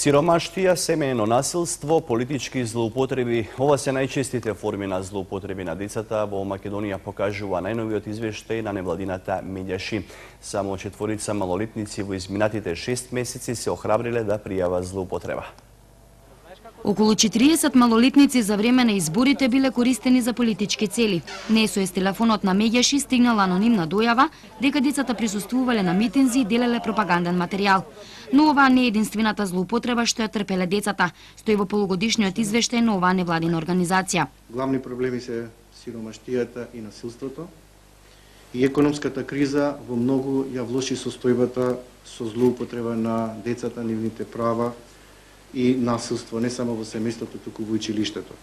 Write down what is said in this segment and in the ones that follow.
Сиромаштија, семејно насилство, политички злоупотреби, ова се најчестите форми на злоупотреби на децата во Македонија, покажува најновиот извештај на невладината Медјаши. Само 4 малолетници во изминатите 6 месеци се охрабриле да пријават злоупотреба. Околу 40 малолетници за време на изборите биле користени за политички цели. НСОС телефонот на Медјаши стигнала анонимна дојава дека децата присуствувале на митинзи и делеле пропаганден материјал. Но ова не е единствената злоупотреба што ја трпеле децата, стои во полугодишниот извештај на оваа невладина организација. Главни проблеми се сиромаштијата и насилството и економската криза во многу ја влоши состојбата со злоупотреба на децата, нивните права и насилство не само во семејството, туку во училиштето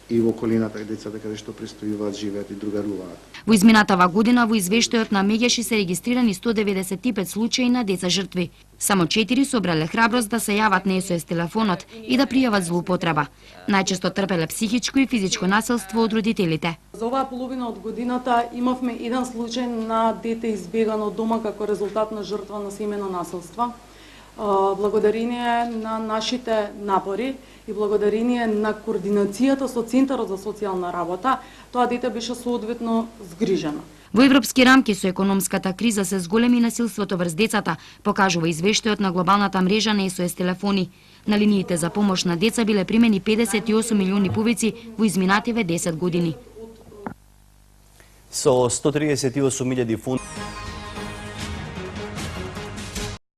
и во околината децата каде што престојуваат, живеат и другаруваат. Во изминатава година во извештајот на Медјаши се регистрирани 195 случаи на деца жртви. Само 4 собрале храброст да се јават на СОС телефонот и да пријават злоупотреба. Најчесто трпеле психичко и физичко насилство од родителите. За оваа половина од годината имавме еден случај на дете избегано од дома како резултат на жртва на семејно насилство. Благодарение на нашите напори и благодарение на координацијата со Центарот за социјална работа, тоа дете беше соодветно згрижено. Во европски рамки со економската криза се зголеми насилството врз децата, покажува извештајот на глобалната мрежа на СОС телефони. На линиите за помош на деца биле примени 58 милиони повици во изминативе 10 години. Со 138.000 фунти